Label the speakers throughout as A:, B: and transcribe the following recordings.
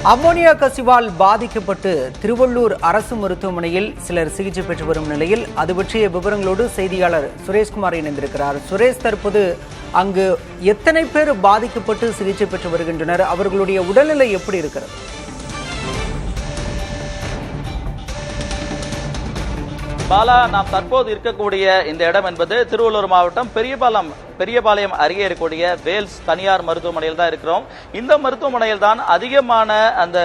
A: Ammonia கசிவால் பாதிக்கப்பட்டு திருவள்ளூர் அரசு மருத்துவமனையில் சிலர் சிகிச்சை பெற்று வரும் நிலையில் அது பற்றிய விவரங்களோடு செய்தியாளர் சுரேஷ்குமார் இணைந்திருக்கிறார். சுரேஷ், தற்போது அங்கு எத்தனை பேர் பாதிக்கப்பட்டு சிகிச்சை பெற்று வருகின்றனர்? அவர்களுடைய உடல்நிலை எப்படி இருக்கிறது?
B: பாலா, நாம் தற்போது இருக்கக்கூடிய இந்த இடம் என்பது திருவள்ளூர் மாவட்டம் பெரியபாளையம் அருகே இருக்கக்கூடிய வேல்ஸ் தனியார் மருத்துவமனையில் தான் இருக்கிறோம். இந்த மருத்துவமனையில் தான் அதிகமான அந்த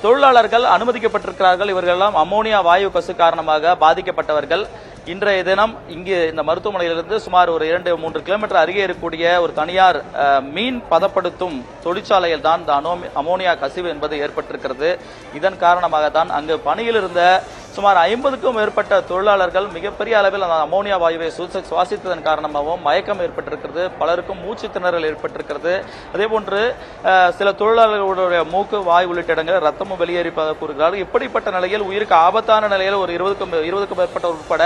B: தொழிலாளர்கள் அனுமதிக்கப்பட்டிருக்கிறார்கள். இவர்கள் எல்லாம் அம்மோனியா வாயு கசு காரணமாக பாதிக்கப்பட்டவர்கள். இன்றைய தினம் இங்கு இந்த மருத்துவமனையிலிருந்து சுமார் ஒரு 2-3 கிலோமீட்டர் அருகே இருக்கக்கூடிய ஒரு தனியார் மீன் பதப்படுத்தும் தொழிற்சாலையில் தான் இந்த அமோனியா கசிவு என்பது ஏற்பட்டிருக்கிறது. இதன் காரணமாக தான் அங்கு பணியில் இருந்த சுமார் 50க்கும் மேற்பட்ட தொழிலாளர்கள் மிகப்பெரிய அளவில் அந்த அமோனியா வாயுவை சுவாசித்ததன் காரணமாகவும் மயக்கம் ஏற்பட்டிருக்கிறது. பலருக்கும் மூச்சு திணறல் ஏற்பட்டிருக்கிறது. அதே போன்று சில தொழிலாளர்களுடைய மூக்கு, வாய் உள்ளிட்ட இடங்களில் ரத்தமும் வெளியேறிப்பதாக கூறுகிறார்கள். இப்படிப்பட்ட நிலையில் உயிருக்கு ஆபத்தான நிலையில் ஒரு 20க்கும் மேற்பட்ட உட்பட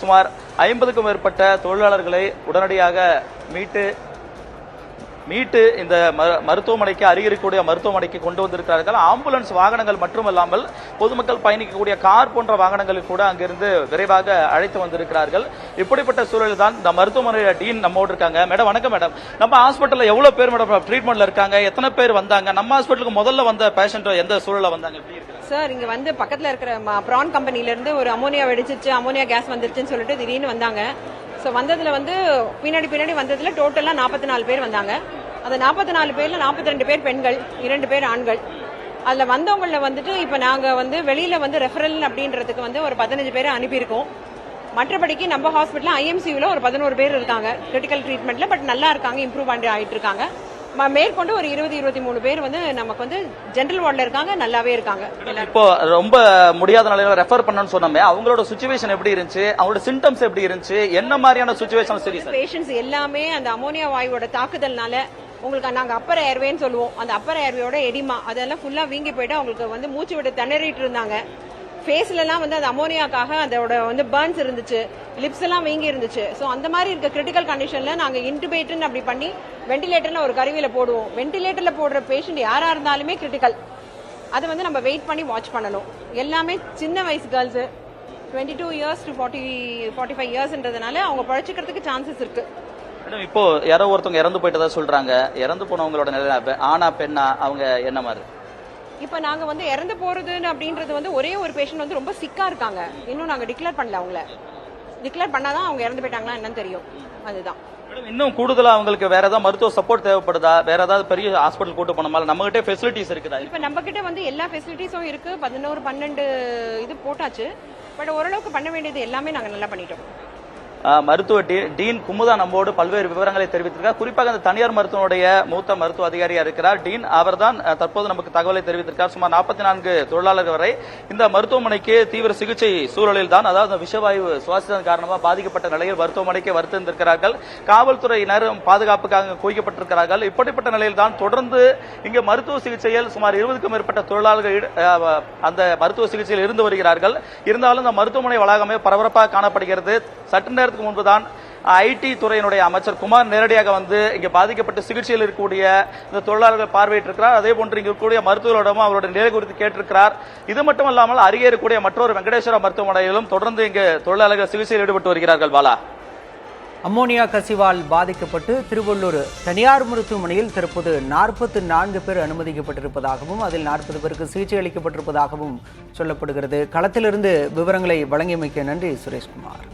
B: சுமார் 50க்கும் மேற்பட்ட தொழிலாளர்களை உடனடியாக மீட்டு இந்த மருத்துவமனைக்கு அருகிருக்கக்கூடிய மருத்துவமனைக்கு கொண்டு வந்திருக்கிறார்கள். ஆம்புலன்ஸ் வாகனங்கள் மட்டுமல்லாமல் பொதுமக்கள் பயணிக்கக்கூடிய கார் போன்ற வாகனங்களில் கூட அங்கிருந்து விரைவாக அழைத்து வந்திருக்கிறார்கள். இப்படிப்பட்ட சூழலில் தான் இந்த மருத்துவமனையில டீன் நம்மோடு இருக்காங்க. மேடம், வணக்கம் மேடம். நம்ம ஹாஸ்பிட்டல்ல எவ்வளவு பேர் மேடம் ட்ரீட்மெண்ட்ல இருக்காங்க? எத்தனை பேர் வந்தாங்க? நம்ம ஹாஸ்பிட்டலுக்கு முதல்ல வந்த பேஷண்ட் எந்த சூழல்ல வந்தாங்க? எப்படி இருக்கு
C: சார்? இங்க வந்து பக்கத்துல இருக்கிற ப்ரான் கம்பெனில இருந்து ஒரு அமோனியா வெடிச்சிச்சு, அமோனியா கேஸ் வந்துருச்சுன்னு சொல்லிட்டு திடீர்னு வந்தாங்க. ஸோ வந்ததுல வந்து பின்னாடி வந்ததுல டோட்டலா 44 பேர் வந்தாங்க. அந்த 44 பேர்ல 42 பேர் பெண்கள், 2 பேர் ஆண்கள். அதுல வந்தவங்கள வந்துட்டு இப்ப நாங்க வந்து வெளியில வந்து ரெஃபரல் அப்படின்றதுக்கு வந்து ஒரு 15 பேரை அனுப்பியிருக்கோம். மற்றபடிக்கு நம்ம ஹாஸ்பிட்டல் ஐஎம்சியூல ஒரு 11 பேர் இருக்காங்க கிரிட்டிக்கல் ட்ரீட்மெண்ட்ல. பட் நல்லா இருக்காங்க, இம்ப்ரூவ் ஆயிட்டு இருக்காங்க. மேற்கொண்டு ஒரு 20-23 பேர் வந்து நமக்கு வந்து ஜெனரல் வார்டுல இருக்காங்க, நல்லாவே இருக்காங்க.
B: இப்போ ரொம்ப முடியாத நிலையில ரெஃபர் பண்ணணும்னு சொன்னோமே, அவங்களோட சிச்சுவேஷன் எப்படி இருந்துச்சு? அவங்களோட சிம்டம்ஸ் எப்படி இருந்துச்சு? என்ன மாதிரியான சிச்சுவேஷன்? சரி,
C: பேஷண்ட்ஸ் எல்லாமே அந்த அமோனியா வாயுவோட தாக்குதல்னால உங்களுக்கு நாங்க அப்பர் ஏர்வேன்னு சொல்லுவோம், அந்த அப்பர் ஏர்வேயோட எடிமா அதெல்லாம் ஃபுல்லா வீங்கி போயிட்டு அவங்களுக்கு வந்து மூச்சு விட்டு திணறிட்டு இருந்தாங்க. ஃபேஸ்ல எல்லாம் வந்து அந்த அமோனியாக்காக அதோட வந்து பர்ன்ஸ் இருந்துச்சு, லிப்ஸ் எல்லாம் வீங்கி இருந்துச்சு. ஸோ அந்த மாதிரி இருக்க கிரிட்டிக்கல் கண்டிஷன்ல நாங்க இன்டுபேட்னு அப்படி பண்ணி வெண்டிலேட்டர்ல ஒரு கருவியில போடுவோம். வெண்டிலேட்டர்ல போடுற பேஷண்ட் யாரா இருந்தாலுமே கிரிட்டிக்கல். அதை வந்து நம்ம வெயிட் பண்ணி வாட்ச் பண்ணணும். எல்லாமே சின்ன வயசு கேர்ள்ஸ், 22 இயர்ஸ் டு 45 இயர்ஸ்ன்றதுனால அவங்க பழச்சிக்கிறதுக்கு சான்சஸ் இருக்கு.
B: இப்போ யாரோ ஒருத்தவங்க இறந்து போயிட்டதா சொல்றாங்க. இறந்து போனவங்களோட நிலை ஆனா பெண்ணா, அவங்க என்ன மாதிரி?
C: இப்ப நாங்க வந்து இறந்து போறதுன்னு அப்படின்றது வந்து ஒரே ஒரு பேஷண்ட் வந்து ரொம்ப சிக்கா இருக்காங்க. இன்னும் நாங்க டிக்ளேர் பண்ணல. அவங்கள டிக்ளேர் பண்ணாதான் அவங்க இறந்து போயிட்டாங்களா என்னன்னு தெரியும். அதுதான்.
B: இன்னும் கூடுதலா அவங்களுக்கு வேற ஏதாவது மருத்துவ சப்போர்ட் தேவைப்படுதா? வேற ஏதாவது பெரிய ஹாஸ்பிட்டல் கூட்டு போனோமா? நம்ம கிட்ட ஃபெசிலிட்டிஸ் இருக்குதா?
C: இப்ப நம்ம கிட்ட வந்து எல்லா ஃபெசிலிட்டிஸும் இருக்கு. 11-12 இது போட்டாச்சு. பட் ஓரளவுக்கு பண்ண வேண்டியது எல்லாமே நாங்க நல்லா பண்ணிட்டோம்.
B: மருத்துவ டீன் குமுதா நம்மோடு பல்வேறு விவரங்களை தெரிவித்திருக்கார். குறிப்பாக அந்த தனியார் மருத்துவனுடைய மூத்த மருத்துவ அதிகாரியா இருக்கிறார் டீன். அவர் தான் தற்போது நமக்கு தகவலை தெரிவித்திருக்கார். சுமார் 44 தொழிலாளர்கள் வரை இந்த மருத்துவமனைக்கு தீவிர சிகிச்சை சூழலில் தான், அதாவது விஷவாயு சுவாசித்ததன் காரணமாக பாதிக்கப்பட்ட நிலையில் மருத்துவமனைக்கு வருத்திருக்கிறார்கள். காவல்துறையினர் பாதுகாப்புக்காக குவிக்கப்பட்டிருக்கிறார்கள். இப்படிப்பட்ட நிலையில் தான் தொடர்ந்து இங்கு மருத்துவ சிகிச்சையில் சுமார் 20க்கும் மேற்பட்ட தொழிலாளர்கள் அந்த மருத்துவ சிகிச்சையில் இருந்து வருகிறார்கள். இருந்தாலும் இந்த மருத்துவமனை வளாகமே பரபரப்பாக காணப்படுகிறது. சற்று நேரத்துக்கு முன்புதான் ஐடி துறையினுடைய அமைச்சர் குமார் நேரடியாக வந்து இங்க பாதிக்கப்பட்ட சிகிச்சையில் இருக்கக்கூடிய இந்த தொழிலாளர்கள் பார்வையிட்டிருக்கிறார். அதே போன்று இங்க இருக்கக்கூடிய மருத்துவர்களிடமும் அவருடைய நிலை குறித்து கேட்டிருக்கிறார். இது மட்டுமல்லாமல் அருகே இருக்கக்கூடிய மற்றொரு வெங்கடேஸ்வர மருத்துவமனையிலும் தொடர்ந்து இங்கு தொழிலாளர்கள் சிகிச்சையில் ஈடுபட்டு வருகிறார்கள். பாலா,
A: அம்மோனியா கசிவால் பாதிக்கப்பட்டு திருவள்ளூர் தனியார் மருத்துவமனையில் தற்போது 44 பேர் அனுமதிக்கப்பட்டிருப்பதாகவும் அதில் 40 பேருக்கு சிகிச்சை அளிக்கப்பட்டிருப்பதாகவும் சொல்லப்படுகிறது. களத்திலிருந்து விவரங்களை வழங்கியமைக்க நன்றி சுரேஷ்குமார்.